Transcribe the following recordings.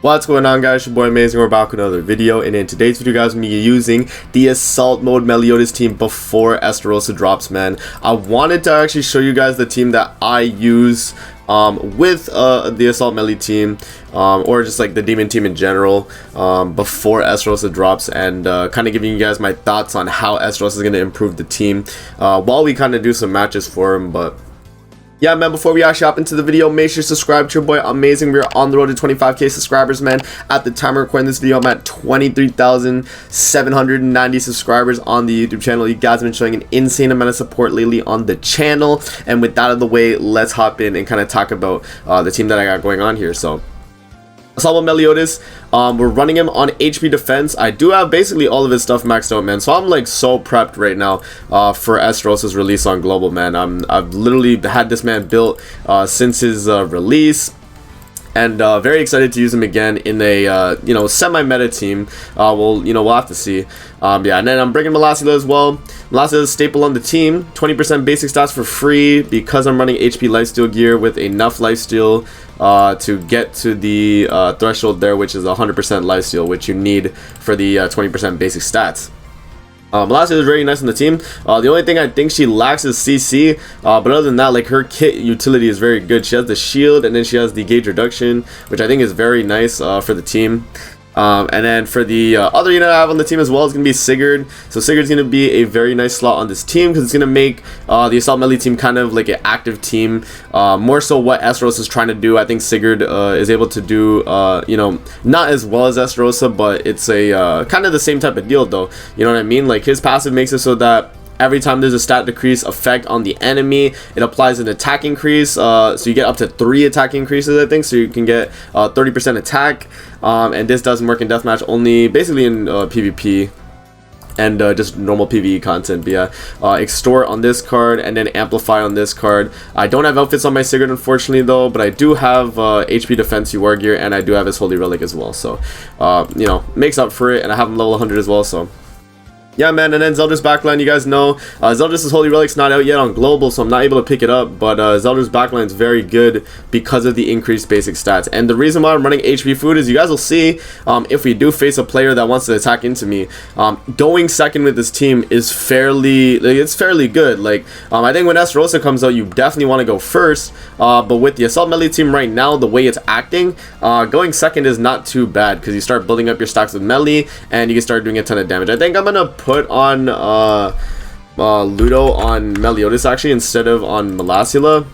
What's going on, guys? Your boy Amazing. We're back with another video, and in today's video, guys, I'm gonna be using the assault mode Meliodas team before Estarossa drops. Man, I wanted to actually show you guys the team that I use with the assault melee team, or just like the demon team in general, before Estarossa drops, and kind of giving you guys my thoughts on how Estarossa is going to improve the team while we kind of do some matches for him. But yeah, man, before we actually hop into the video, make sure to subscribe to your boy Amazing. We're on the road to 25k subscribers, man. At the time of recording this video, I'm at 23,790 subscribers on the YouTube channel. You guys have been showing an insane amount of support lately on the channel. And with that out of the way, let's hop in and kind of talk about the team that I got going on here. So assault Meliodas, we're running him on HP defense. I do have basically all of his stuff maxed out, man, so I'm like so prepped right now for Estarossa's release on global, man. I've literally had this man built since his release, and very excited to use him again in a semi-meta team. We'll have to see. Yeah, and then I'm bringing Meliodas as well. Meliodas is a staple on the team. 20% basic stats for free because I'm running HP lifesteal gear with enough lifesteal to get to the threshold there, which is 100% lifesteal, which you need for the 20% basic stats. Meliodas is very nice on the team. The only thing I think she lacks is CC, but other than that, like, her kit utility is very good. She has the shield, and then she has the gauge reduction, which I think is very nice for the team. And then for the other unit I have on the team as well is going to be Sigurd. So Sigurd's going to be a very nice slot on this team because it's going to make the assault melee team kind of like an active team, more so what Estarossa is trying to do. I think Sigurd is able to do not as well as Estarossa, but it's a kind of the same type of deal though. You know what I mean? Like, his passive makes it so that every time there's a stat decrease effect on the enemy, it applies an attack increase. So you get up to 3 attack increases, I think. So you can get 30% attack. And this doesn't work in deathmatch, only basically in PvP and just normal PvE content. But yeah, extort on this card and then amplify on this card. I don't have outfits on my Sigurd, unfortunately, though, but I do have HP defense UR gear, and I do have his holy relic as well. So makes up for it, and I have him level 100 as well. So yeah, man. And then Zelda's backline, you guys know Zelda's holy relic's not out yet on global, so I'm not able to pick it up, but Zelda's backline is very good because of the increased basic stats. And the reason why I'm running HP food is, you guys will see, if we do face a player that wants to attack into me, going second with this team is fairly good. Like, I think when Estarossa comes out, you definitely want to go first, but with the assault melee team right now, the way it's acting, going second is not too bad because you start building up your stacks with melee and you can start doing a ton of damage. I think I'm gonna put on Ludo on Meliodas actually instead of on Meliodas, and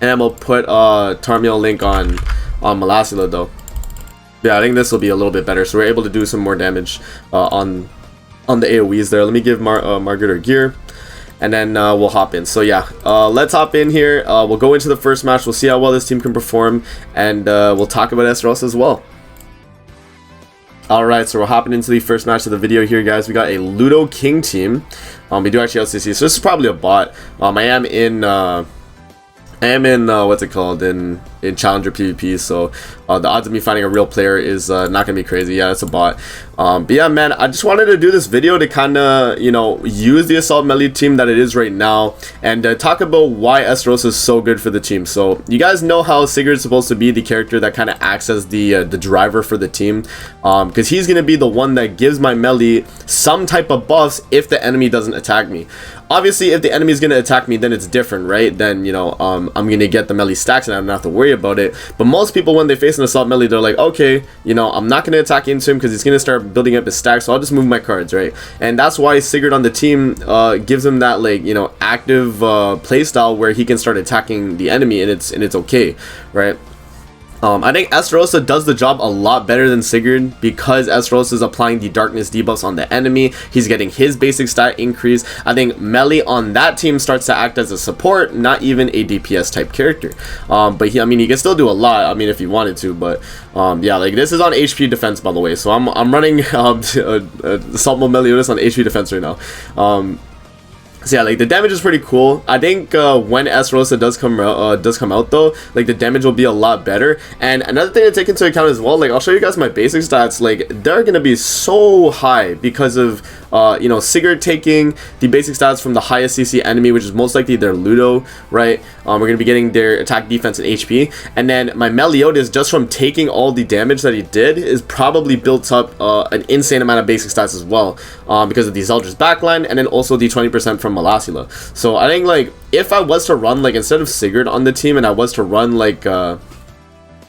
I'm gonna put Tarmiel Link on Meliodas though. Yeah, I think this will be a little bit better, so we're able to do some more damage on the AoEs there. Let me give Margaret her gear, and then we'll hop in. So yeah, let's hop in here. We'll go into the first match. We'll see how well this team can perform, and we'll talk about Estarossa as well. Alright, so we're hopping into the first match of the video here, guys. We got a Ludo King team. We do actually have CC, so this is probably a bot. I am in what's it called, in Challenger PvP, so the odds of me finding a real player is not gonna be crazy. Yeah, it's a bot. But yeah, man, I just wanted to do this video to kind of use the assault melee team that it is right now, and talk about why Estarossa is so good for the team. So you guys know how Sigurd's supposed to be the character that kind of acts as the driver for the team, because he's gonna be the one that gives my melee some type of buffs if the enemy doesn't attack me. Obviously, if the enemy is gonna attack me, then it's different, right? Then I'm gonna get the melee stacks and I don't have to worry about it. But most people, when they face an assault melee, they're like, okay, I'm not gonna attack into him because he's gonna start building up his stacks, so I'll just move my cards, right? And that's why Sigurd on the team gives him that, like, active playstyle where he can start attacking the enemy, and it's okay, right? I think Estarossa does the job a lot better than Sigurd because Estarossa is applying the darkness debuffs on the enemy. He's getting his basic stat increase. I think melee on that team starts to act as a support, not even a DPS type character. But he can still do a lot, if he wanted to. But yeah, like, this is on HP defense, by the way. So I'm running assault mode Meliodas on HP defense right now. So yeah, like, the damage is pretty cool. I think when Estarossa does come out though, like, the damage will be a lot better. And another thing to take into account as well, like, I'll show you guys my basic stats. Like, they're gonna be so high because of you know, Sigurd taking the basic stats from the highest CC enemy, which is most likely their Ludo, right? We're going to be getting their attack, defense, and HP. And then my Meliodas, just from taking all the damage that he did, is probably built up an insane amount of basic stats as well, because of the Zeldris backline, and then also the 20% from Malasila. So I think, like, if I was to run, like, instead of Sigurd on the team, and I was to run, like,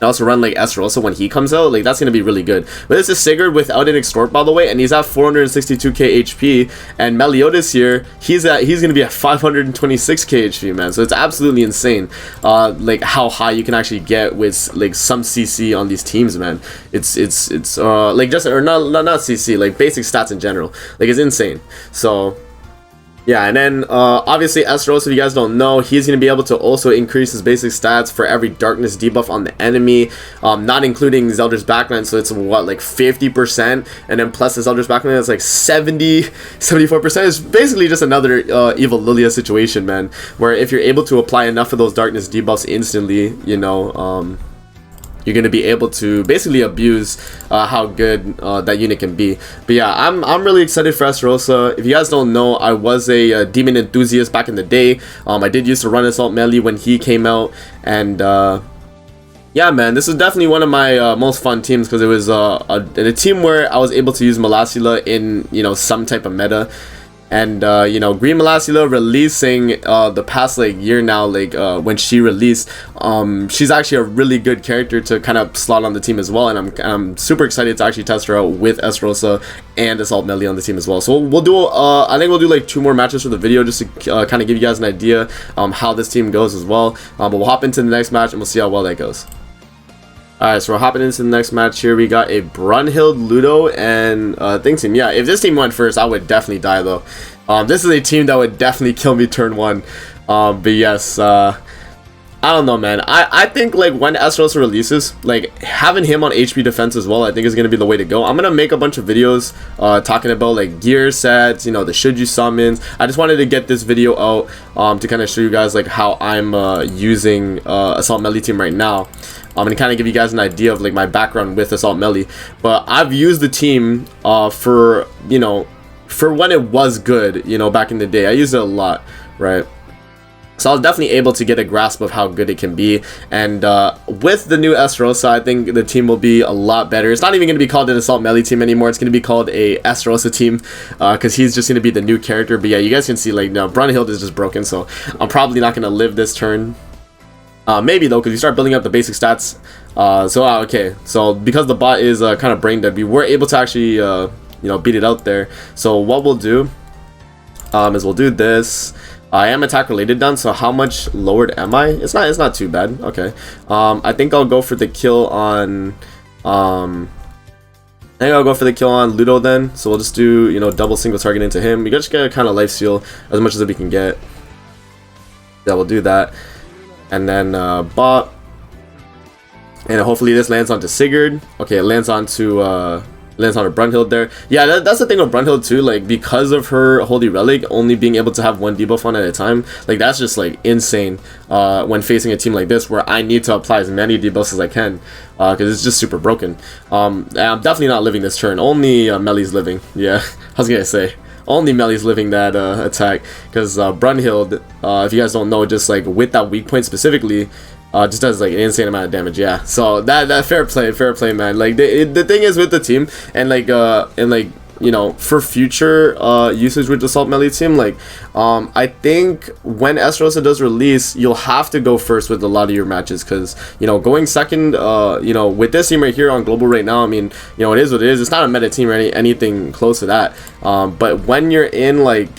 Estarossa when he comes out, like, that's gonna be really good. But this is Sigurd without an extort, by the way, and he's at 462k HP, and Meliodas here, he's gonna be at 526k HP, man. So it's absolutely insane, like, how high you can actually get with, like, some CC on these teams, man. It's like, just, or not CC, like basic stats in general, like, it's insane. So yeah, and then obviously Estarossa, if you guys don't know, he's going to be able to also increase his basic stats for every darkness debuff on the enemy, not including Zeldris backline, so it's what, like 50%, and then plus the Zeldris backline, that's like 74%. It's basically just another Evil Lilia situation, man, where if you're able to apply enough of those darkness debuffs instantly, you know, you're going to be able to basically abuse how good that unit can be. But yeah, I'm really excited for Estarossa. If you guys don't know, I was a demon enthusiast back in the day. I did used to run Assault Melee when he came out, and yeah, man, this is definitely one of my most fun teams, because it was a team where I was able to use Malasila in, you know, some type of meta. And you know, Green Malasila releasing the past, like, year now, like, when she released, she's actually a really good character to kind of slot on the team as well, and I'm super excited to actually test her out with Estarossa and Assault Melee on the team as well. So we'll do I think we'll do like 2 more matches for the video, just to kind of give you guys an idea how this team goes as well. But we'll hop into the next match and we'll see how well that goes. Alright, so we're hopping into the next match here. We got a Brunhild, Ludo, and Thing team. Yeah, if this team went first, I would definitely die, though. This is a team that would definitely kill me turn 1. But yes, I don't know, man. I think, like, when Estarossa releases, like, having him on HP defense as well, I think is going to be the way to go. I'm going to make a bunch of videos talking about, like, gear sets, you know, the should you summons. I just wanted to get this video out to kind of show you guys, like, how I'm using Assault Melee team right now. I'm going to kind of give you guys an idea of, like, my background with Assault Melee. But I've used the team for, you know, for when it was good, you know, back in the day. I used it a lot, right? So I was definitely able to get a grasp of how good it can be. And with the new Estarossa, I think the team will be a lot better. It's not even going to be called an Assault Melee team anymore. It's going to be called a Estarossa team, because he's just going to be the new character. But yeah, you guys can see, like, now Brunhild is just broken, so I'm probably not going to live this turn. Maybe though, because you start building up the basic stats. Okay, so because the bot is kind of brain dead, we were able to actually you know, beat it out there. So what we'll do is we'll do this. I am attack related done, so how much lowered am I? It's not too bad. Okay, I think I'll go for the kill on Ludo then. So we'll just do, you know, double single target into him. We just get kind of life steal as much as we can get. Yeah, we'll do that. And then bot, and hopefully this lands onto Sigurd. Okay, it lands onto Brunhild there. Yeah, that's the thing with Brunhild too, like, because of her Holy Relic only being able to have 1 debuff on at a time, like, that's just, like, insane when facing a team like this where I need to apply as many debuffs as I can, because it's just super broken. I'm definitely not living this turn. Only Melee's living. Yeah, I was gonna say only Melee's living that attack, because Brunhild, if you guys don't know, just, like, with that weak point specifically, just does, like, an insane amount of damage. Yeah, so that fair play, man. Like, the thing is with the team, and like you know, for future usage with the Assault Melee team, like, I think when Estarossa does release, you'll have to go first with a lot of your matches, because, you know, going second, you know, with this team right here on global right now, I mean, you know, it is what it is. It's not a meta team or anything close to that. But when you're in, like,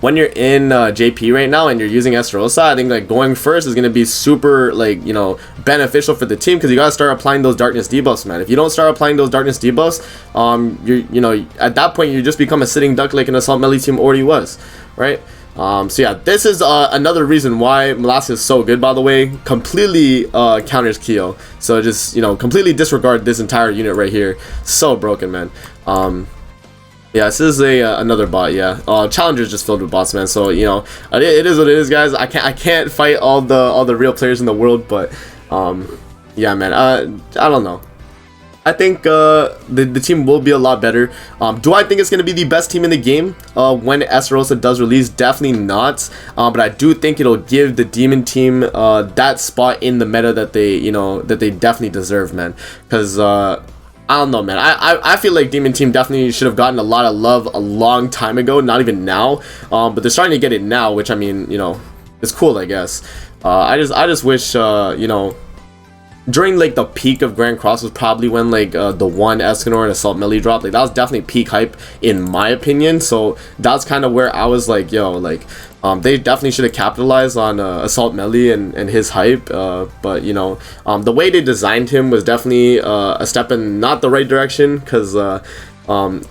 JP right now and you're using Estarossa, I think, like, going first is going to be super, like, you know, beneficial for the team, because you got to start applying those darkness debuffs, man. If you don't start applying those darkness debuffs, you know, at that point you just become a sitting duck like an Assault Melee team already was, right? So yeah, this is another reason why Malasila is so good, by the way. Completely counters Kyo, so just, you know, completely disregard this entire unit right here. So broken, man. Yeah, this is another bot. Yeah, Challenger's just filled with bots, man. So, you know, it is what it is, guys. I can't fight all the real players in the world, but yeah, man. I don't know. I think the team will be a lot better. Do I think it's going to be the best team in the game when Estarossa does release? Definitely not. But I do think it'll give the Demon team that spot in the meta that they, that they definitely deserve, man. Because I don't know, man. I feel like Demon team definitely should have gotten a lot of love a long time ago, not even now. But they're starting to get it now, which I mean, it's cool, I guess. I just wish, during like the peak of Grand Cross was probably when like the one Escanor and Assault Melee dropped. Like that was definitely peak hype in my opinion. So that's kind of where I was like, yo, like they definitely should have capitalized on Assault Melee and his hype. But the way they designed him was definitely a step in not the right direction, because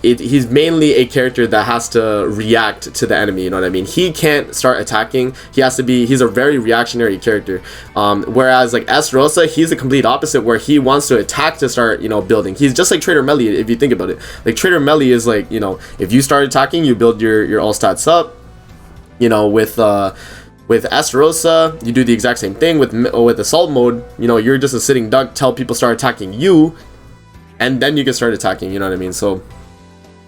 he's mainly a character that has to react to the enemy, you know what I mean? He can't start attacking. He's a very reactionary character, whereas like Estarossa, he's the complete opposite, where he wants to attack to start building. He's just like Trader Melee, if you think about it. Like Trader Melee is like, if you start attacking, you build your all stats up. With Estarossa, you do the exact same thing. With assault mode, you're just a sitting duck, tell people start attacking you, and then you can start attacking, you know what I mean? So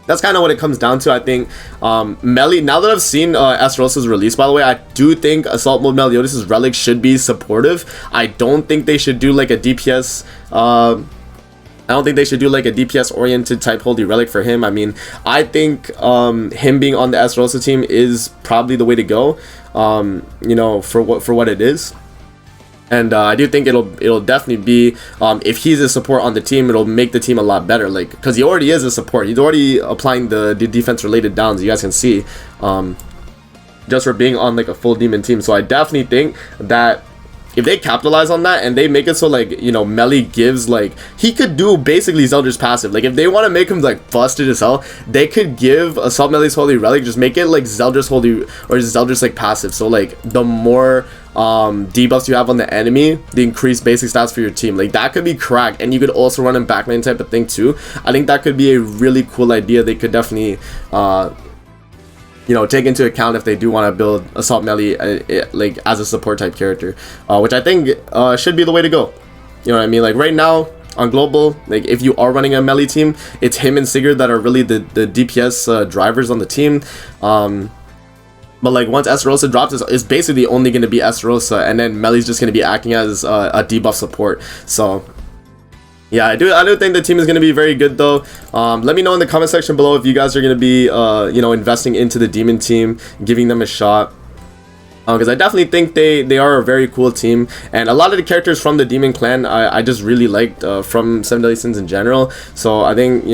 that's kind of what it comes down to. I think Melee, now that I've seen Estarossa's release, by the way, I do think Assault Mode Meliodas' Relic should be supportive. I don't think they should do like a DPS I don't think they should do like a DPS oriented type Holy Relic for him. I mean, I think him being on the Estarossa team is probably the way to go, for what it is. And I do think it'll definitely be, if he's a support on the team, it'll make the team a lot better. Like, because he already is a support. He's already applying the defense related downs, you guys can see, just for being on like a full demon team. So I definitely think that if they capitalize on that and they make it so like, Melee gives, like, he could do basically Zeldra's passive. Like, if they want to make him like busted as hell, they could give Assault Melee's Holy Relic, just make it like Zeldra's Holy, or Zeldra's like passive. So like the more debuffs you have on the enemy, the increased basic stats for your team, like that could be cracked. And you could also run in backlane type of thing too. I think that could be a really cool idea. They could definitely take into account if they do want to build Assault Melee like as a support type character, which I think should be the way to go. You know what I mean? Like right now on global, like if you are running a Melee team, it's him and Sigurd that are really the DPS drivers on the team. But like once Estarossa drops, it's basically only going to be Estarossa, and then Melee's just going to be acting as a debuff support. So yeah, I do think the team is going to be very good though. Let me know in the comment section below if you guys are going to be investing into the Demon team, giving them a shot, because I definitely think they are a very cool team, and a lot of the characters from the Demon clan I just really liked from 7 Deadly Sins in general. So I think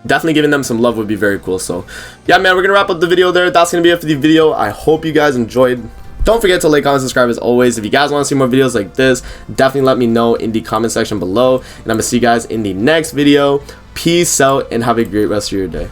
definitely giving them some love would be very cool. So yeah, man, we're gonna wrap up the video there. That's gonna be it for the video. I hope you guys enjoyed. Don't forget to like, comment, subscribe as always. If you guys want to see more videos like this, definitely let me know in the comment section below, and I'm gonna see you guys in the next video. Peace out and have a great rest of your day.